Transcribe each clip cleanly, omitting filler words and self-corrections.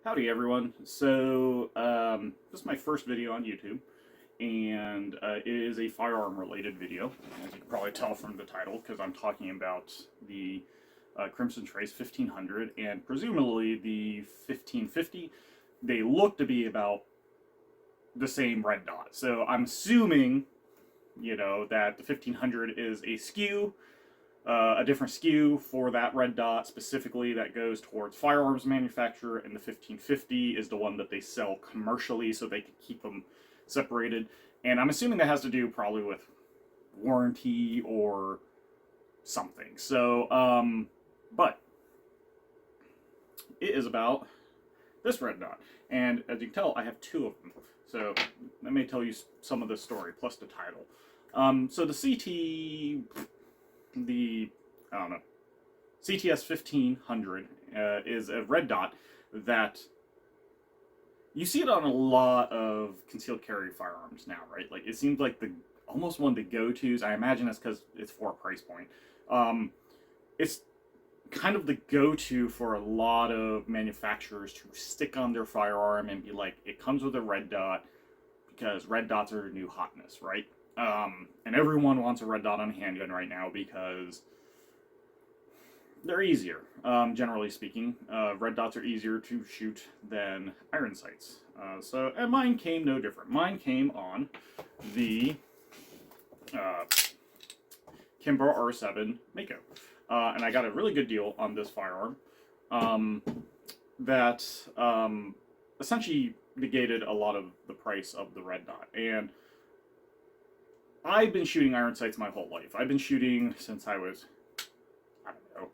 Howdy everyone. This is my first video on YouTube, and it is a firearm related video, as you can probably tell from the title, because I'm talking about the Crimson Trace 1500 and presumably the 1550. They look to be about the same red dot, so I'm assuming, that the 1500 is a SKU, a different SKU for that red dot specifically that goes towards firearms manufacturer, and the 1550 is the one that they sell commercially so they can keep them separated. And I'm assuming that has to do probably with warranty or something. But it is about this red dot. And as you can tell, I have two of them. So let me tell you some of the story, plus the title. So the CTS 1500 is a red dot that you see it on a lot of concealed carry firearms now, right? Like, it seems like almost one of the go-tos. I imagine that's because it's for a price point. It's kind of the go-to for a lot of manufacturers to stick on their firearm and be like, it comes with a red dot because red dots are the new hotness, right? And everyone wants a red dot on a handgun right now because they're easier. Generally speaking, red dots are easier to shoot than iron sights. And mine came no different. Mine came on the Kimber R7 Mako. And I got a really good deal on this firearm that essentially negated a lot of the price of the red dot. And I've been shooting iron sights my whole life. I've been shooting since I was, I don't know,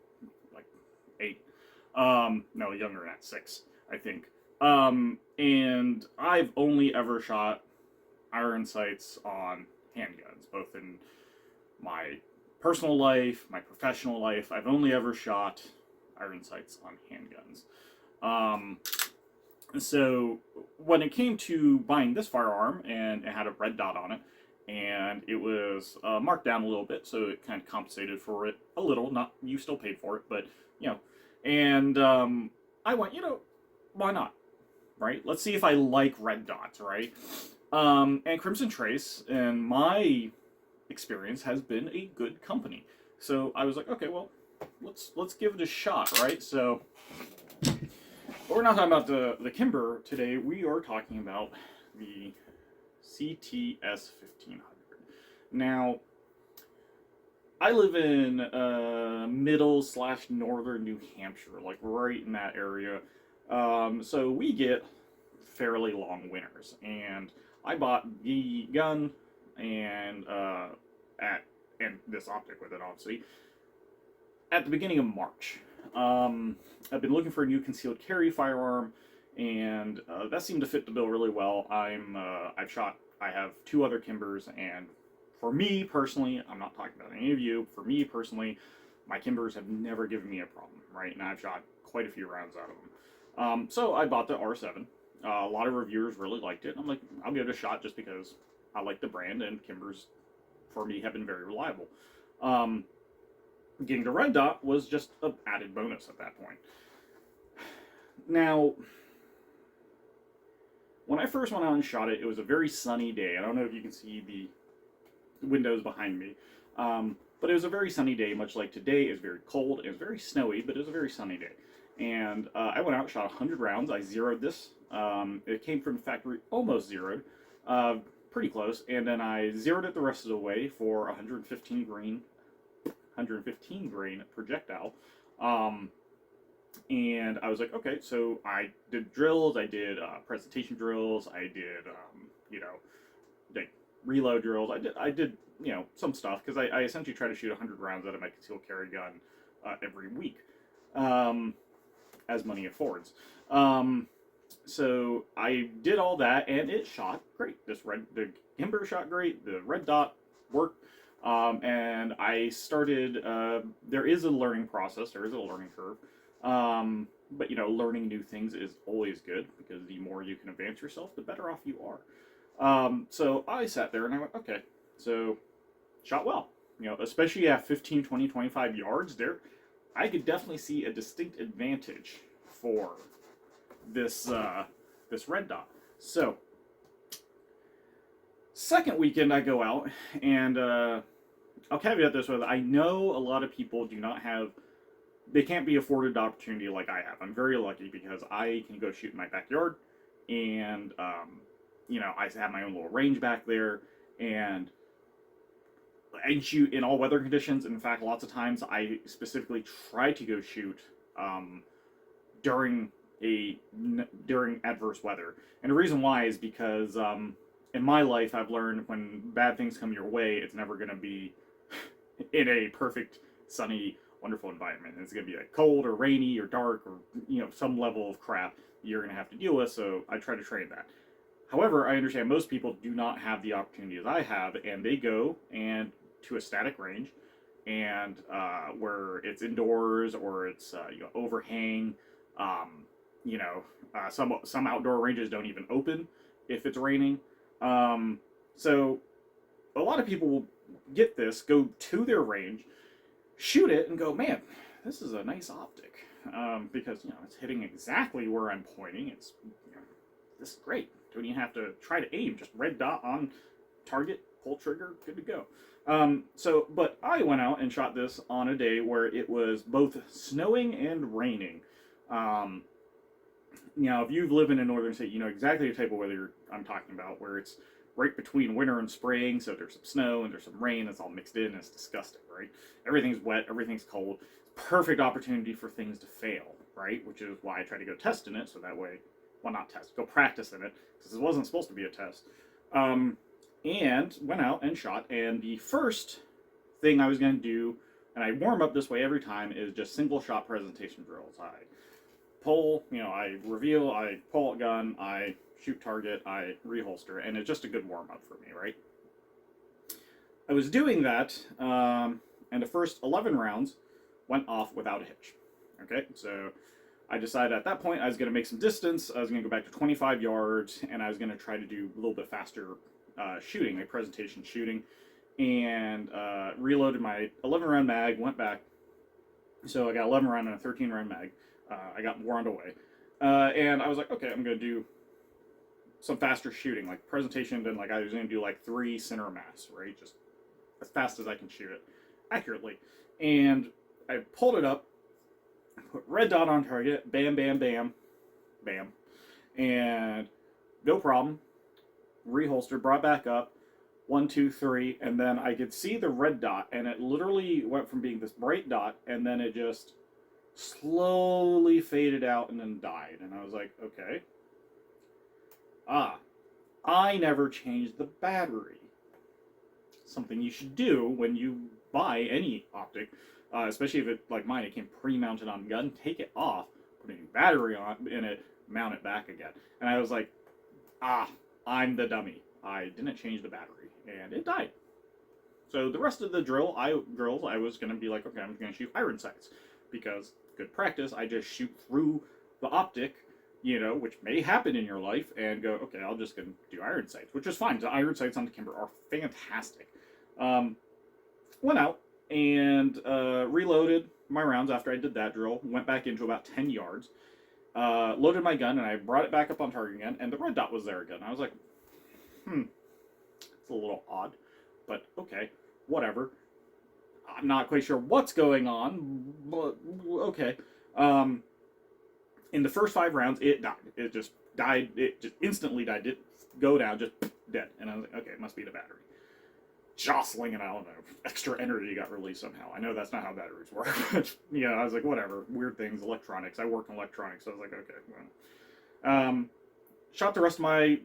like 8. No, younger than that, 6, I think. And I've only ever shot iron sights on handguns, both in my personal life, my professional life. I've only ever shot iron sights on handguns. So when it came to buying this firearm, and it had a red dot on it, and it was marked down a little bit, so it kind of compensated for it a little. Not, you still paid for it, but, and I went, why not, right? Let's see if I like red dots, right? And Crimson Trace, in my experience, has been a good company. So I was like, okay, well, let's give it a shot, right? So, but we're not talking about the Kimber today. We are talking about the CTS 1500. Now, I live in middle/northern New Hampshire, like right in that area. So we get fairly long winters, and I bought the gun and this optic with it, obviously, at the beginning of March. I've been looking for a new concealed carry firearm, and that seemed to fit the bill really well. I have 2 other Kimbers, and for me personally, I'm not talking about any of you, for me personally, my Kimbers have never given me a problem, right? And I've shot quite a few rounds out of them. So I bought the R7. A lot of reviewers really liked it. I'm like, I'll give it a shot just because I like the brand, and Kimbers, for me, have been very reliable. Getting the red dot was just an added bonus at that point. Now, when I first went out and shot it, it was a very sunny day. I don't know if you can see the windows behind me, but it was a very sunny day, much like today. It was very cold, it was very snowy, but it was a very sunny day. And I went out, shot 100 rounds. I zeroed this. It came from the factory almost zeroed, pretty close, and then I zeroed it the rest of the way for 115 grain projectile. And I was like, okay, so I did drills, I did presentation drills, I did, like reload drills, I did some stuff, because I essentially try to shoot 100 rounds out of my concealed carry gun every week, as money affords. So I did all that, and it shot great. The Kimber shot great, the red dot worked. And I started, there is a learning process, there is a learning curve, but learning new things is always good, because the more you can advance yourself, the better off you are. So I sat there and I went, okay, so shot well, especially at 15, 20, 25 yards there, I could definitely see a distinct advantage for this this red dot. So second weekend I go out, and I'll caveat this with, I know a lot of people do not have, they can't be afforded the opportunity like I have. I'm very lucky because I can go shoot in my backyard, and you know, I have my own little range back there, and I shoot in all weather conditions. In fact, lots of times I specifically try to go shoot during adverse weather, and the reason why is because in my life I've learned when bad things come your way, it's never going to be in a perfect sunny wonderful environment. It's going to be like cold or rainy or dark or, you know, some level of crap you're going to have to deal with. So I try to train that. However, I understand most people do not have the opportunity as I have, and they go and to a static range, and where it's indoors or it's you know, overhang. You know, some outdoor ranges don't even open if it's raining. So a lot of people will get this, go to their range, shoot it, and go, man, this is a nice optic, because, you know, it's hitting exactly where I'm pointing. It's, you know, this is great. Don't even have to try to aim. Just red dot on target, pull trigger, good to go. But I went out and shot this on a day where it was both snowing and raining. You know, if you've lived in a northern state, you know exactly the type of weather I'm talking about, where it's right between winter and spring, so there's some snow and there's some rain, it's all mixed in, and it's disgusting, right? Everything's wet, everything's cold. Perfect opportunity for things to fail, right? Which is why I try to go test in it, so that way, well, not test, go practice in it, because it wasn't supposed to be a test. And went out and shot, and the first thing I was going to do, and I warm up this way every time, is just single shot presentation drills. I pull, you know, I reveal, I pull a gun, I shoot target, I reholster, and it's just a good warm up for me, right? I was doing that, and the first 11 rounds went off without a hitch. Okay, so I decided at that point I was going to make some distance. I was going to go back to 25 yards, and I was going to try to do a little bit faster shooting, like presentation shooting, and reloaded my 11 round mag, went back. So I got 11 round and a 13 round mag. I got more on the way. And I was like, okay, I'm going to do some faster shooting, like presentation, then like I was going to do like 3 center mass, right? Just as fast as I can shoot it accurately. And I pulled it up, put red dot on target, bam, bam, bam, bam, and no problem. Reholstered, brought back up, 1, 2, 3, and then I could see the red dot, and it literally went from being this bright dot, and then it just slowly faded out and then died. And I was like, okay. I never changed the battery. Something you should do when you buy any optic, especially if it, like mine, it came pre-mounted on gun, take it off, put a new battery on in it, mount it back again. And I was like, I'm the dummy. I didn't change the battery, and it died. So the rest of the drills, I was going to be like, okay, I'm going to shoot iron sights, because good practice, I just shoot through the optic, you know, which may happen in your life, and go, okay, I'll just gonna do iron sights, which is fine. The iron sights on the Kimber are fantastic. Went out and reloaded my rounds after I did that drill, went back into about 10 yards, loaded my gun, and I brought it back up on target again, and the red dot was there again. I was like, it's a little odd, but okay, whatever. I'm not quite sure what's going on, but okay. In the first 5 rounds, it died. It just died. It just instantly died. It go down, just dead. And I was like, okay, it must be the battery. Jostling, and I don't know, extra energy got released somehow. I know that's not how batteries work, but yeah, I was like, whatever. Weird things, electronics. I work in electronics, so I was like, okay, well. Shot the rest of my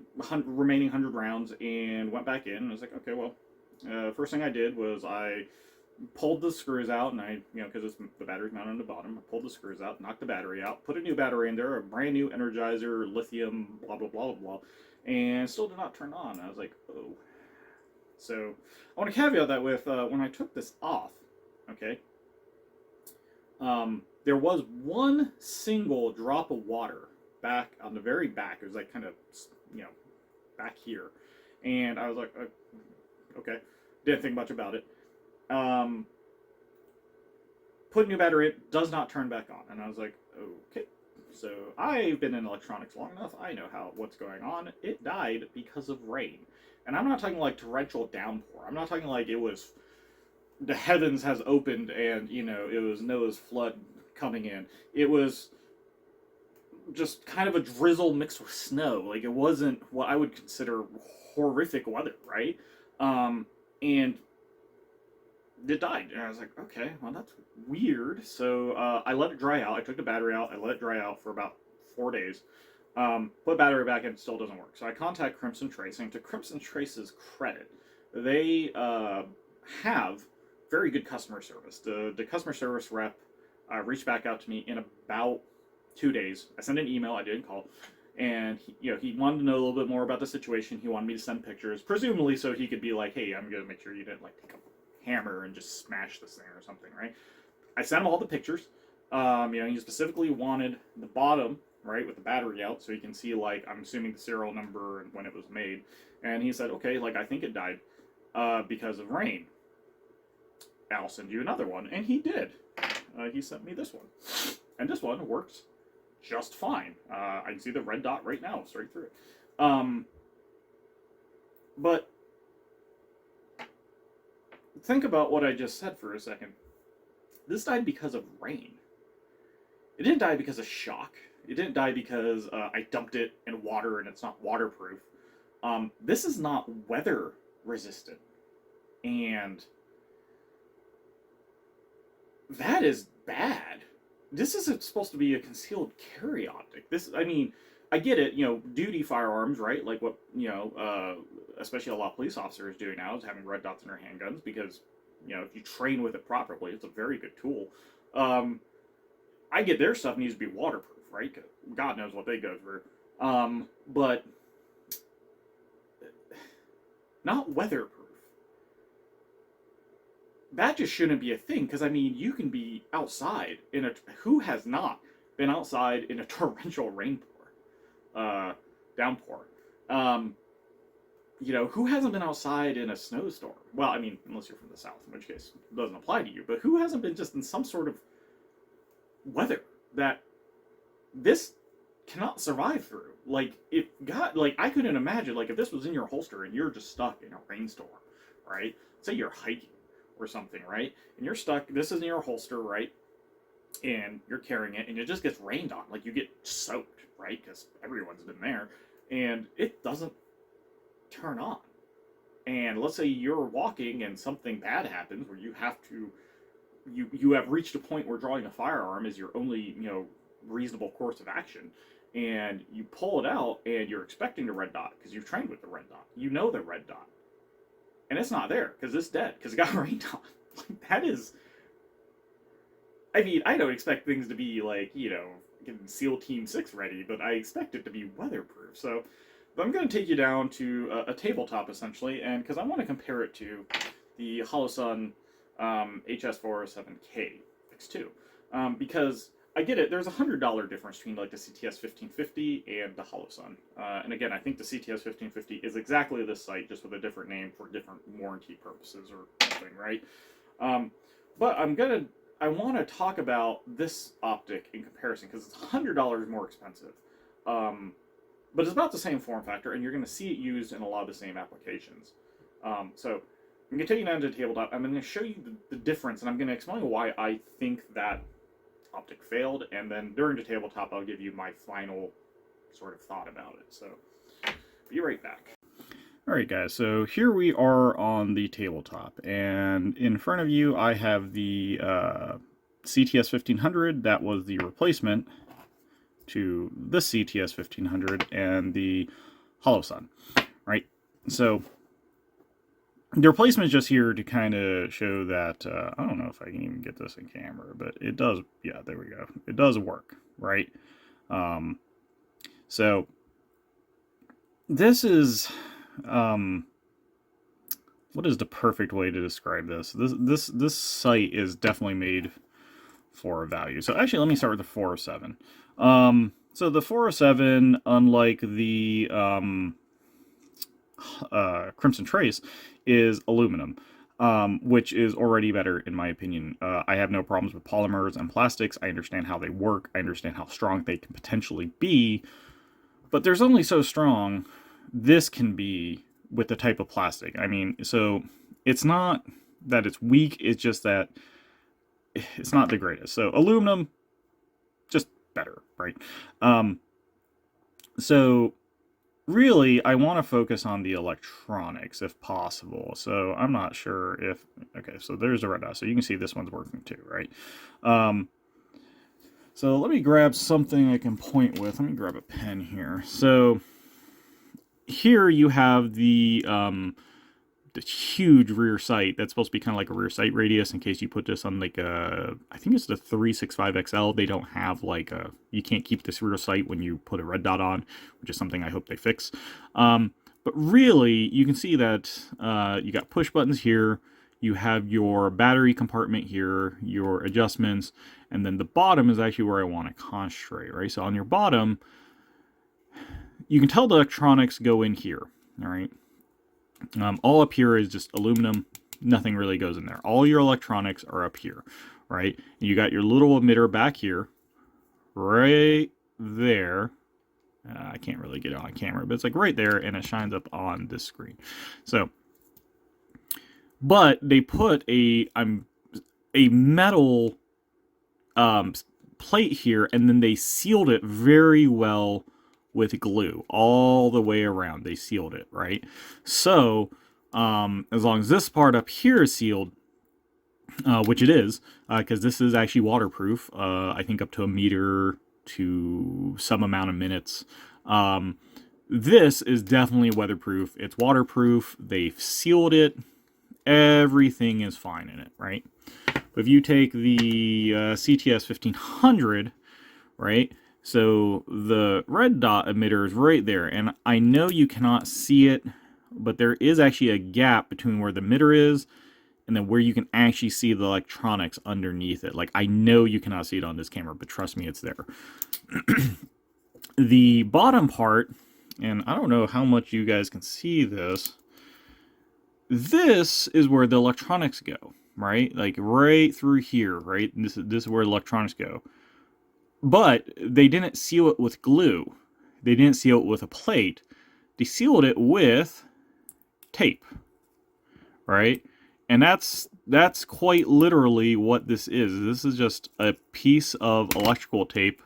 remaining 100 rounds and went back in. And I was like, okay, well, first thing I did was I pulled the screws out, and I, you know, because the battery's mounted on the bottom, I pulled the screws out, knocked the battery out, put a new battery in there, a brand new Energizer, lithium, blah, blah, blah, blah, and still did not turn on. I was like, oh. So I want to caveat that with, when I took this off, okay, there was one single drop of water back on the very back. It was like kind of, you know, back here. And I was like, okay, didn't think much about it. Put a new battery in, does not turn back on. And I was like, okay. So I've been in electronics long enough. I know what's going on. It died because of rain, and I'm not talking like torrential downpour. I'm not talking like it was the heavens has opened and it was Noah's flood coming in. It was just kind of a drizzle mixed with snow. Like it wasn't what I would consider horrific weather, right? And it died, and I was like, okay, well that's weird. So I let it dry out. I took the battery out. I let it dry out for about 4 days. Put battery back in, still doesn't work. So I contact Crimson Trace, and to Crimson Trace's credit, they have very good customer service. The customer service rep reached back out to me in about 2 days. I sent an email. I didn't call. And he wanted to know a little bit more about the situation. He wanted me to send pictures, presumably so he could be like, hey, I'm going to make sure you didn't like take a hammer and just smash this thing or something, right? I sent him all the pictures. He specifically wanted the bottom, right, with the battery out, so you can see, like, I'm assuming the serial number and when it was made. And he said, okay, like, I think it died because of rain. I'll send you another one. And he did. He sent me this one. And this one works just fine. I can see the red dot right now, straight through it. But think about what I just said for a second. This died because of rain. It didn't die because of shock. It didn't die because I dumped it in water and it's not waterproof. This is not weather resistant. And that is bad. This isn't supposed to be a concealed carry optic. I get it, duty firearms, right? Like what, especially a lot of police officers do now is having red dots in their handguns because, if you train with it properly, it's a very good tool. I get their stuff needs to be waterproof, right? God knows what they go through. But not weatherproof. That just shouldn't be a thing, because, you can be outside who has not been outside in a torrential downpour? Who hasn't been outside in a snowstorm? Well, unless you're from the South, in which case it doesn't apply to you, but who hasn't been just in some sort of weather that this cannot survive through? I couldn't imagine, if this was in your holster and you're just stuck in a rainstorm, right? Say you're hiking or something, right? And you're stuck, this is in your holster, right? And you're carrying it, and it just gets rained on. You get soaked, right? Because everyone's been there. And it doesn't turn on. And let's say you're walking and something bad happens where you have to, you have reached a point where drawing a firearm is your only, reasonable course of action. And you pull it out, and you're expecting the red dot, because you've trained with the red dot. You know the red dot. And it's not there, because it's dead, because it got rained on. That is... I don't expect things to be, getting SEAL Team 6 ready, but I expect it to be weatherproof. So, I'm going to take you down to a tabletop, essentially, and because I want to compare it to the Holosun HS407K X2. Because, I get it, there's a $100 difference between, the CTS 1550 and the Holosun. And again, I think the CTS 1550 is exactly this sight, just with a different name for different warranty purposes or something, right? But I want to talk about this optic in comparison, because it's $100 more expensive. But it's about the same form factor, and you're going to see it used in a lot of the same applications. So I'm going to take you down to the tabletop. I'm going to show you the difference, and I'm going to explain why I think that optic failed, and then during the tabletop I'll give you my final sort of thought about it. So be right back. Alright guys, so here we are on the tabletop, and in front of you I have the CTS 1500. That was the replacement to this CTS 1500 and the Holosun, right? So the replacement is just here to kind of show that, I don't know if I can even get this in camera, but it does, yeah, there we go. It does work, right? So this is, what is the perfect way to describe this? This sight is definitely made for a value. So actually, let me start with the 407. So the 407, unlike the Crimson Trace, is aluminum. which is already better in my opinion. I have no problems with polymers and plastics. I understand how they work. I understand how strong they can potentially be, but there's only so strong this can be with the type of plastic. I mean, so it's not that it's weak, it's just that it's not the greatest. So aluminum, just better, right? So really, I want to focus on the electronics if possible. So I'm not sure if, okay, so there's the red dot. So you can see this one's working too, right? So let me grab something I can point with. Let me grab a pen here. So here you have the huge rear sight that's supposed to be kind of like a rear sight radius in case you put this on like a, I think it's the 365XL. They don't have like a, you can't keep this rear sight when you put a red dot on, which is something I hope they fix. But really, you can see that you got push buttons here, you have your battery compartment here, your adjustments, and then the bottom is actually where I want to concentrate, right? So on your bottom, you can tell the electronics go in here, all right? All up here is just aluminum. Nothing really goes in there. All your electronics are up here, right? And you got your little emitter back here, right there. I can't really get it on camera, but it's like right there, and it shines up on this screen. So, but they put a metal plate here, and then they sealed it very well with glue all the way around. They sealed it, right? So as long as this part up here is sealed, which it is, because this is actually waterproof, I think up to 1 meter to some amount of minutes. This is definitely weatherproof. It's waterproof. They've sealed it. Everything is fine in it, right? But if you take the CTS 1500, right? So the red dot emitter is right there, and I know you cannot see it, but there is actually a gap between where the emitter is and then where you can actually see the electronics underneath it. Like, I know you cannot see it on this camera, but trust me, it's there. The bottom part, and I don't know how much you guys can see this, this is where the electronics go, right? Like right through here, right? This is where the electronics go. But they didn't seal it with glue. They didn't seal it with a plate. They sealed it with tape, right? And that's quite literally what this is. This is just a piece of electrical tape.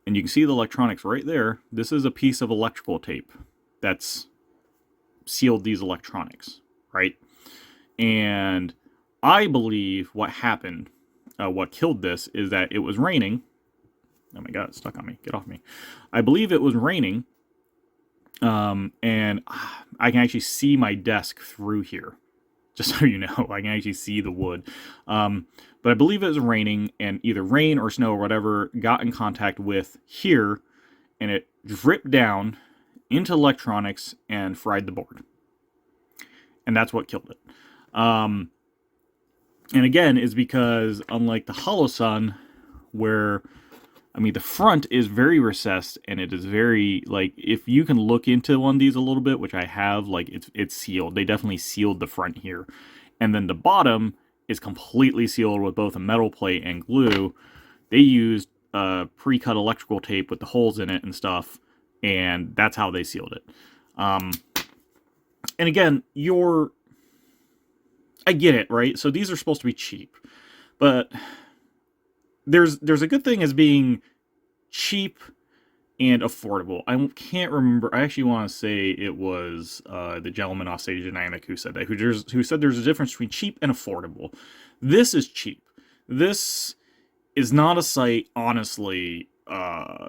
And you can see the electronics right there. This is a piece of electrical tape that's sealed these electronics, right? And I believe what happened, what killed this, is that it was raining. Oh my god, it's stuck on me. Get off me. I believe it was raining. And I can actually see my desk through here. Just so you know, I can actually see the wood. But I believe it was raining, and either rain or snow or whatever got in contact with here, and it dripped down into electronics and fried the board. And that's what killed it. And again, is because unlike the Hollow Sun, where, I mean, the front is very recessed, and it is very, like, if you can look into one of these a little bit, which I have, like, it's sealed. They definitely sealed the front here. And then the bottom is completely sealed with both a metal plate and glue. They used pre-cut electrical tape with the holes in it and stuff, and that's how they sealed it. And again, I get it, right? So these are supposed to be cheap, but there's a good thing as being cheap and affordable. I can't remember. I actually want to say it was the gentleman off Stage Dynamic who said that, who said there's a difference between cheap and affordable. This is cheap. This is not a sight, honestly,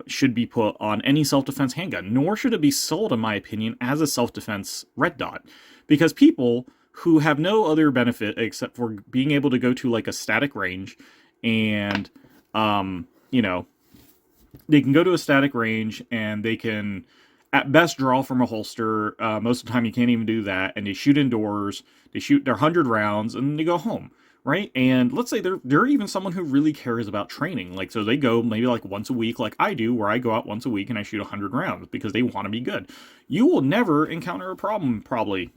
should be put on any self-defense handgun, nor should it be sold, in my opinion, as a self-defense red dot, because people who have no other benefit except for being able to go to like a static range and you know, they can go to a static range and they can at best draw from a holster. Most of the time you can't even do that, and they shoot indoors. They shoot their 100 rounds and they go home, right? And let's say they're even someone who really cares about training, like, so they go maybe like once a week, like I do, where I go out once a week and I shoot 100 rounds because they want to be good. You will never encounter a problem, probably,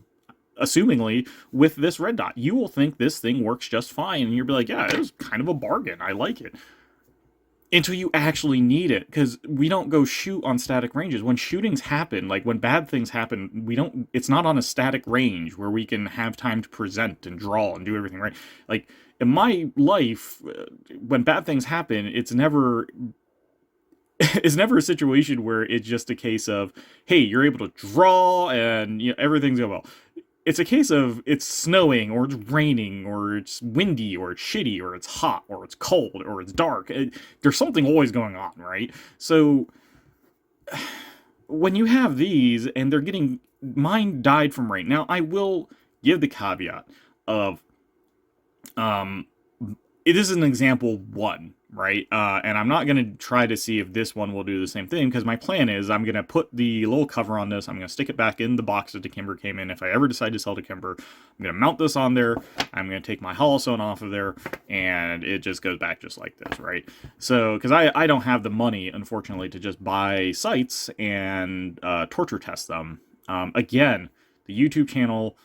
assumingly, with this red dot. You will think this thing works just fine, and you'll be like, yeah, it was kind of a bargain. I like it. Until you actually need it, because we don't go shoot on static ranges. When shootings happen, like when bad things happen, we don't. It's not on a static range where we can have time to present and draw and do everything right. Like in my life, when bad things happen, it's never a situation where it's just a case of, hey, you're able to draw and everything's going well. It's a case of it's snowing or it's raining or it's windy or it's shitty or it's hot or it's cold or it's dark. There's something always going on, right? So when you have these and they're getting, mine died from rain. Now I will give the caveat of it is an example one, right? And I'm not going to try to see if this one will do the same thing, because my plan is I'm going to put the little cover on this. I'm going to stick it back in the box that the Kimber came in. If I ever decide to sell the Kimber, I'm going to mount this on there. I'm going to take my holosone off of there, and it just goes back just like this, right? So, because I don't have the money, unfortunately, to just buy sites and torture test them. Again, the YouTube channel,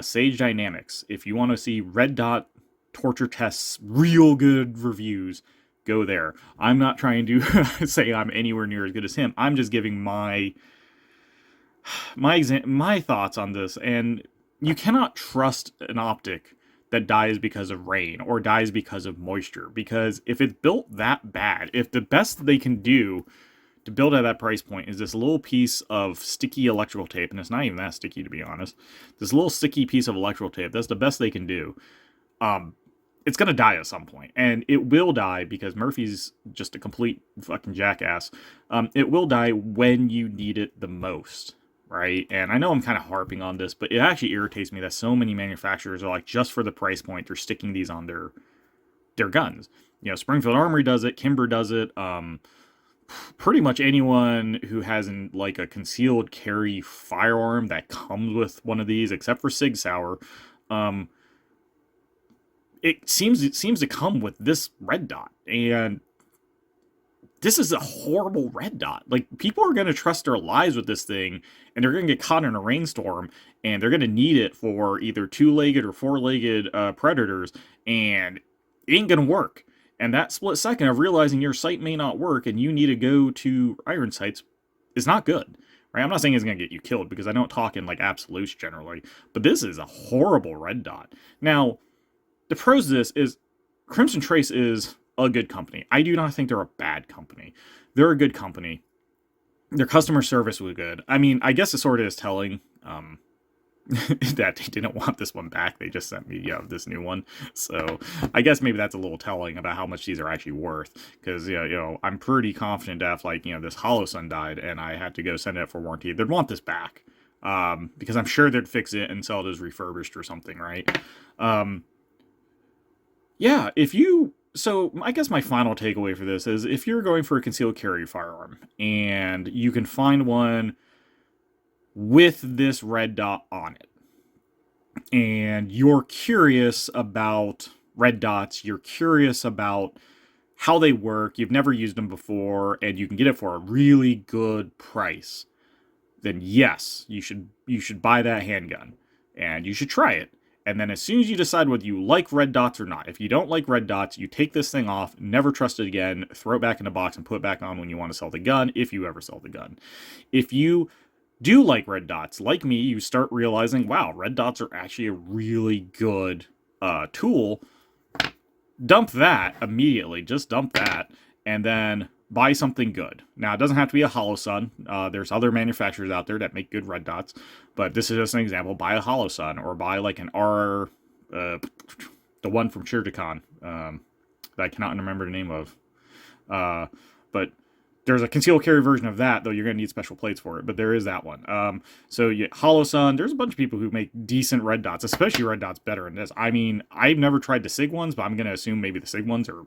Sage Dynamics. If you want to see red dot torture tests, real good reviews, go there. I'm not trying to say I'm anywhere near as good as him. I'm just giving my thoughts on this. And you cannot trust an optic that dies because of rain or dies because of moisture, because if it's built that bad, if the best they can do to build at that price point is this little piece of sticky electrical tape, and it's not even that sticky, to be honest, this little sticky piece of electrical tape, that's the best they can do, it's going to die at some point. And it will die because Murphy's just a complete fucking jackass. It will die when you need it the most, right? And I know I'm kind of harping on this, but it actually irritates me that so many manufacturers are like, just for the price point, they're sticking these on their guns. Springfield Armory does it, Kimber does it, pretty much anyone who has like a concealed carry firearm that comes with one of these, except for Sig Sauer, it seems to come with this red dot, and this is a horrible red dot. Like, people are going to trust their lives with this thing, and they're going to get caught in a rainstorm, and they're going to need it for either two-legged or four-legged predators, and it ain't going to work. And that split second of realizing your sight may not work and you need to go to iron sights is not good. Right? I'm not saying it's going to get you killed, because I don't talk in like absolutes generally, but this is a horrible red dot. Now, the pros of this is Crimson Trace is a good company. I do not think they're a bad company. They're a good company. Their customer service was good. I mean, I guess it sort of is telling that they didn't want this one back. They just sent me this new one. So I guess maybe that's a little telling about how much these are actually worth. Because I'm pretty confident that if this Holosun died and I had to go send it for warranty, they'd want this back. Because I'm sure they'd fix it and sell it as refurbished or something, right? Yeah, so I guess my final takeaway for this is, if you're going for a concealed carry firearm and you can find one with this red dot on it, and you're curious about red dots, you're curious about how they work, you've never used them before, and you can get it for a really good price, then yes, you should buy that handgun, and you should try it. And then as soon as you decide whether you like red dots or not, if you don't like red dots, you take this thing off, never trust it again, throw it back in the box, and put it back on when you want to sell the gun, if you ever sell the gun. If you do like red dots, like me, you start realizing, wow, red dots are actually a really good tool, dump that immediately. Just dump that, and then buy something good. Now, it doesn't have to be a Holosun. There's other manufacturers out there that make good red dots, but this is just an example. Buy a Holosun, or buy like an R, the one from Shirjicon, that I cannot remember the name of. But there's a concealed carry version of that, though you're going to need special plates for it, but there is that one. So Holosun, there's a bunch of people who make decent red dots, especially red dots better in this. I mean, I've never tried the SIG ones, but I'm going to assume maybe the SIG ones are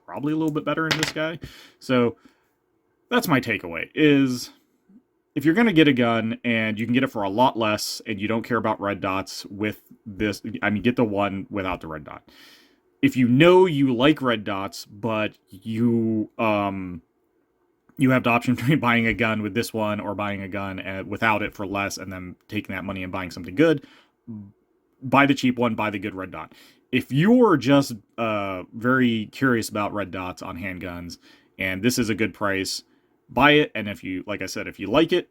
probably a little bit better in this guy. So that's my takeaway, is if you're going to get a gun and you can get it for a lot less and you don't care about red dots with this, I mean, get the one without the red dot. If you know you like red dots, but you have the option between buying a gun with this one or buying a gun without it for less and then taking that money and buying something good, buy the cheap one, buy the good red dot. If you're just very curious about red dots on handguns and this is a good price, buy it. And if you, like I said, if you like it,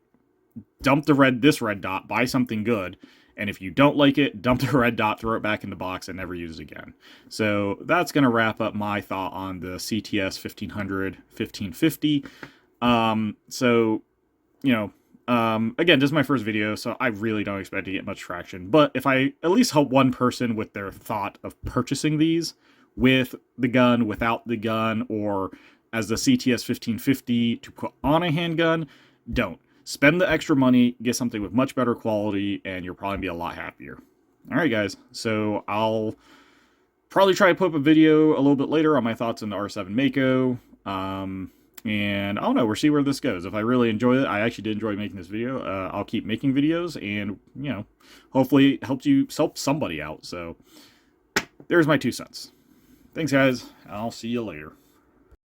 dump this red dot, buy something good. And if you don't like it, dump the red dot, throw it back in the box, and never use it again. So that's going to wrap up my thought on the CTS 1500, 1550. So, you know, again, this is my first video, so I really don't expect to get much traction. But if I at least help one person with their thought of purchasing these with the gun, without the gun, or as the CTS 1550 to put on a handgun, don't. Spend the extra money, get something with much better quality, and you'll probably be a lot happier. Alright guys, so I'll probably try to put up a video a little bit later on my thoughts on the R7 Mako. And I don't know, we'll see where this goes. If I really enjoy it, I actually did enjoy making this video, I'll keep making videos and, you know, hopefully help somebody out. So, there's my 2 cents. Thanks guys, I'll see you later.